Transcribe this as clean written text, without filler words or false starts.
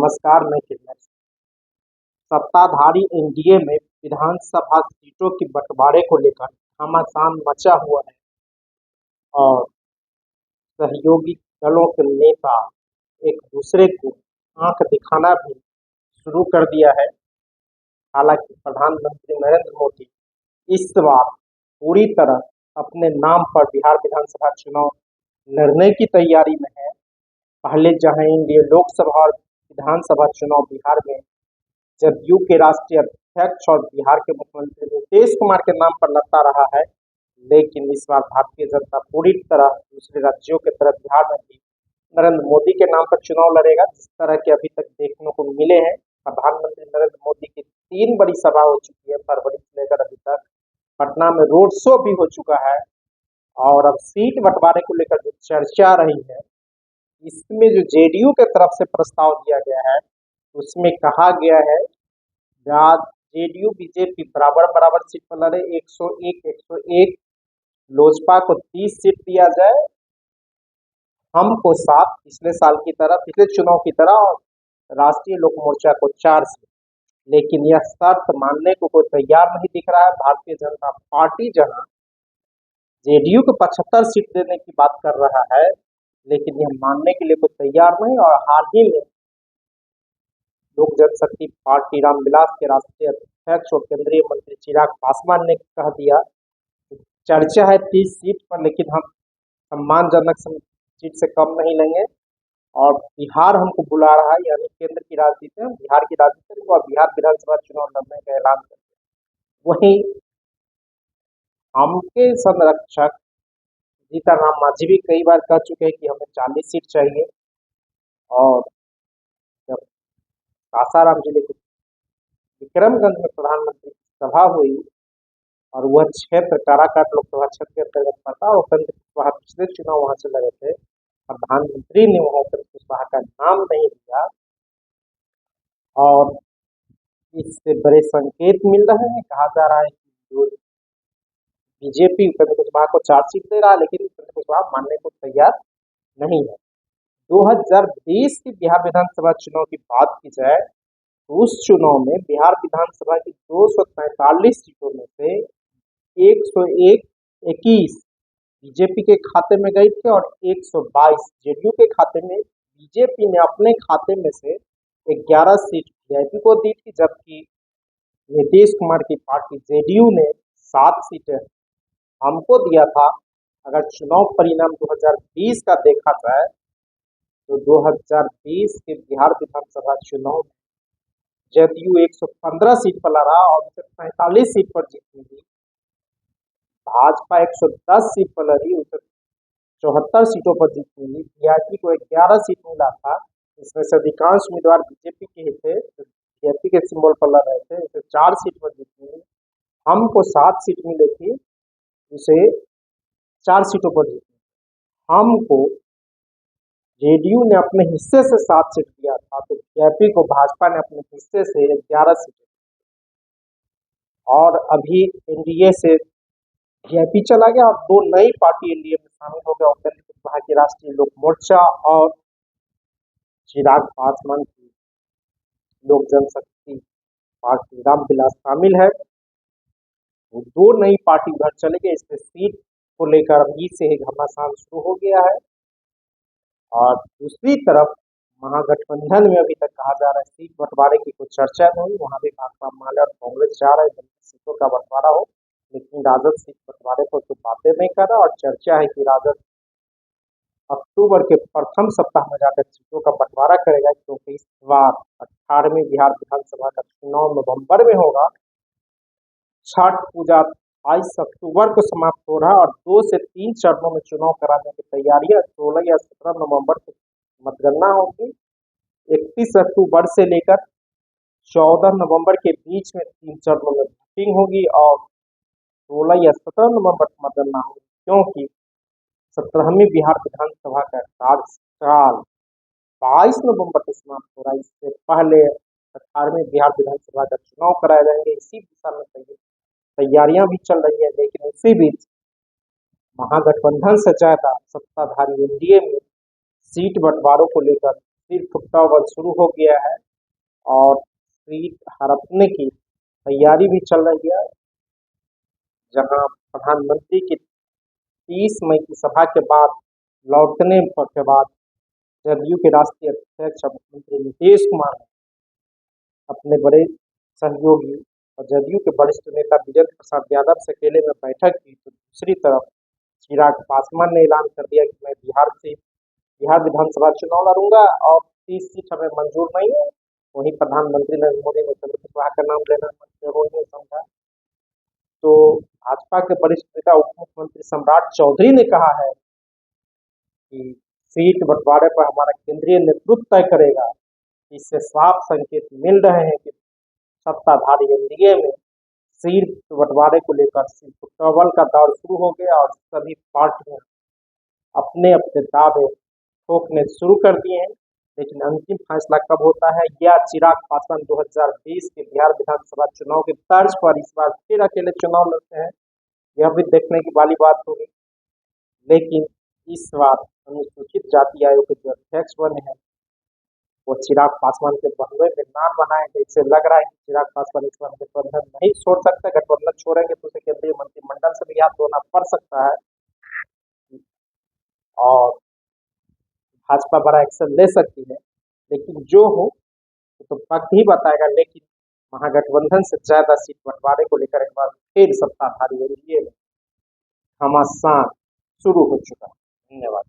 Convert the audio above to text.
नमस्कार, मैं किन्नर। सत्ताधारी एनडीए में विधानसभा सीटों की बंटवारे को लेकर घमासान मचा हुआ है और सहयोगी दलों के नेता एक दूसरे को आंख दिखाना भी शुरू कर दिया है। हालांकि प्रधानमंत्री नरेंद्र मोदी इस बार पूरी तरह अपने नाम पर बिहार विधानसभा चुनाव लड़ने की तैयारी में है। पहले जहां इंडिया लोकसभा और विधानसभा चुनाव बिहार में जदयू के राष्ट्रीय अध्यक्ष और बिहार के मुख्यमंत्री नीतीश कुमार के नाम पर लड़ता रहा है, लेकिन इस बार भारतीय जनता पूरी तरह दूसरे राज्यों की तरफ बिहार में भी नरेंद्र मोदी के नाम पर चुनाव लड़ेगा। जिस तरह के अभी तक देखने को मिले हैं, प्रधानमंत्री नरेंद्र मोदी की 3 बड़ी सभा हो चुकी है फरवरी से लेकर अभी तक। पटना में रोड शो भी हो चुका है और अब सीट बंटवारे को लेकर जो चर्चा रही है, इसमें जो जेडीयू के तरफ से प्रस्ताव दिया गया है, उसमें कहा गया है जेडीयू बीजेपी बराबर बराबर सीट पर लड़े, 101 लोजपा को 30 सीट दिया जाए, हमको 7 पिछले साल की तरह, पिछले चुनाव की तरह, और राष्ट्रीय लोक मोर्चा को 4 सीट। लेकिन यह शर्त मानने को कोई तैयार नहीं दिख रहा है। भारतीय जनता पार्टी जहां जेडीयू को 75 सीट देने की बात कर रहा है, लेकिन यह मानने के लिए कोई तैयार नहीं। और हाल ही में लोक जनशक्ति पार्टी रामविलास के राष्ट्रीय अध्यक्ष और केंद्रीय मंत्री चिराग पासवान ने कह दिया, चर्चा है 30 सीट पर, लेकिन हम सम्मानजनक सीट से कम नहीं लेंगे और बिहार हमको बुला रहा है, यानी केंद्र की राजनीति में बिहार की राजनीति और बिहार विधानसभा चुनाव लड़ने का ऐलान कर दिया। वहीं हमके संरक्षक जीतन राम मांझी भी कई बार कह चुके हैं कि हमें 40 सीट चाहिए। और जब सासाराम जिले के विक्रमगंज में प्रधानमंत्री की सभा हुई और वह क्षेत्र काराकाट लोकसभा क्षेत्र के अंतर्गत पड़ता और उपेंद्र कुशवाहा पिछले चुनाव वहां से लड़े थे, प्रधानमंत्री ने वहां उपेंद्र कुशवाहा का नाम नहीं दिया और इससे बड़े संकेत मिल रहे हैं। कहा जा रहा है कि जो बीजेपी उपेंद्र कुशवाहा को 4 सीट दे रहा है, लेकिन उपेंद्र कुशवाहा मानने को तैयार नहीं है। 2020 की बिहार विधानसभा चुनाव की बात की जाए तो उस चुनाव में बिहार विधानसभा की 243 सीटों में से 121 बीजेपी के खाते में गई थी और 122 जेडीयू के खाते में। बीजेपी ने अपने खाते में से 11 सीट वीआईपी को दी थी, जबकि नीतीश कुमार की पार्टी जेडीयू ने 7 सीटें हमको दिया था। अगर चुनाव परिणाम 2020 का देखा जाए तो 2020 के बिहार विधानसभा चुनाव में जदयू 115 सीट पर लड़ा और उसे 45 सीट पर जीती थी। भाजपा 110 सीट पर लड़ी, उसे 74 सीटों पर जीती थी। वीआईपी को 11 सीट मिला था, इसमें से अधिकांश उम्मीदवार बीजेपी के ही थे, बीजेपी के सिंबल पर लड़ रहे थे, उसे 4 सीट पर जीती थी। हमको 7 सीट मिली थी, उसे 4 सीटों पर जीती। हमको जेडीयू ने अपने हिस्से से 7 सीट दिया था, तो वीआईपी को भाजपा ने अपने हिस्से से 11 सीट। और अभी एनडीए से वीआईपी चला गया और 2 नई पार्टी एनडीए में शामिल हो गया, उपेंद्र कुशवाहा की राष्ट्रीय लोक मोर्चा और चिराग पासवान की लोक जनशक्ति पार्टी रामविलास शामिल है। वो 2 नई पार्टी उधर चले गए। इसमें सीट को लेकर अभी से ही घमासान शुरू हो गया है। और दूसरी तरफ महागठबंधन में अभी तक कहा जा रहा है सीट बंटवारे की कोई चर्चा नहीं। वहां भी भाकपा माले और कांग्रेस चाह रहे हैं सीटों का बंटवारा हो, लेकिन राजद सीट बंटवारे पर तो बातें नहीं कर रहा। और चर्चा है कि राजद अक्टूबर के प्रथम सप्ताह में जाकर सीटों का बंटवारा करेगा, क्योंकि इस बार 18वीं बिहार विधानसभा का चुनाव नवंबर में होगा। छठ पूजा 22 अक्टूबर को समाप्त हो रहा है और 2 से 3 चरणों में चुनाव कराने की तैयारियां 16 या 17 नवंबर को मतगणना होगी। 31 अक्टूबर से लेकर 14 नवंबर के बीच में 3 चरणों में वोटिंग होगी और 16 या 17 नवंबर को मतगणना होगी, क्योंकि 17वीं बिहार विधानसभा का कार्यकाल 22 नवंबर को समाप्त हो रहा है। इससे पहले 18वीं बिहार विधानसभा का चुनाव कराए जाएंगे। इसी दिशा में तैयारियां भी चल रही है, लेकिन इसी बीच महागठबंधन से ज्यादा सत्ताधारी एनडीए में सीट बंटवारों को लेकर सीट फुटबॉल शुरू हो गया है और सीट हड़पने की तैयारी भी चल रही है, जहां प्रधानमंत्री की 30 मई की सभा के बाद लौटने के बाद जदयू के राष्ट्रीय अध्यक्ष और मुख्यमंत्री नीतीश कुमार ने अपने बड़े सहयोगी और जदयू के वरिष्ठ नेता विजेंद्र प्रसाद यादव से अकेले में बैठक की, तो दूसरी तरफ चिराग पासवान ने ऐलान कर दिया कि मैं बिहार विधानसभा चुनाव लड़ूंगा और 30 सीट हमें मंजूर नहीं है। वहीं प्रधानमंत्री नरेंद्र मोदी ने चंद्र कुशवाहा का नाम लेना जरूरी नहीं समझा। तो भाजपा के वरिष्ठ नेता उप मुख्यमंत्री सम्राट चौधरी ने कहा है कि सीट बंटवारे पर हमारा केंद्रीय नेतृत्व तय करेगा। इससे साफ संकेत मिल रहे हैं कि सत्ताधारी एनडीए में सीट बंटवारे को लेकर सीट फुटबॉल का दौर शुरू हो गया और सभी पार्टियां अपने अपने दावे ठोकने शुरू कर दिए हैं। लेकिन अंतिम फैसला कब होता है, या चिराग पासवान 2020 के बिहार विधानसभा चुनाव के तर्ज पर इस बार फिर अकेले चुनाव लड़ते हैं, यह भी देखने की वाली बात होगी। लेकिन इस बार अनुसूचित जाति आयोग के जो अध्यक्ष बने हैं वो चिराग पासवान के बंगले में नाम बनाए गए। इससे लग रहा है कि चिराग पासवान इस बार गठबंधन नहीं छोड़ सकते। गठबंधन छोड़ेंगे तो उसे केंद्रीय मंत्रिमंडल से भी हाथ धोना पड़ सकता है और भाजपा बड़ा एक्शन ले सकती है। लेकिन जो हो तो वक्त ही बताएगा। लेकिन महागठबंधन से ज्यादा सीट बंटवारे को लेकर एक बार फिर सत्ताधारी एनडीए में घमासान शुरू हो चुका है। धन्यवाद।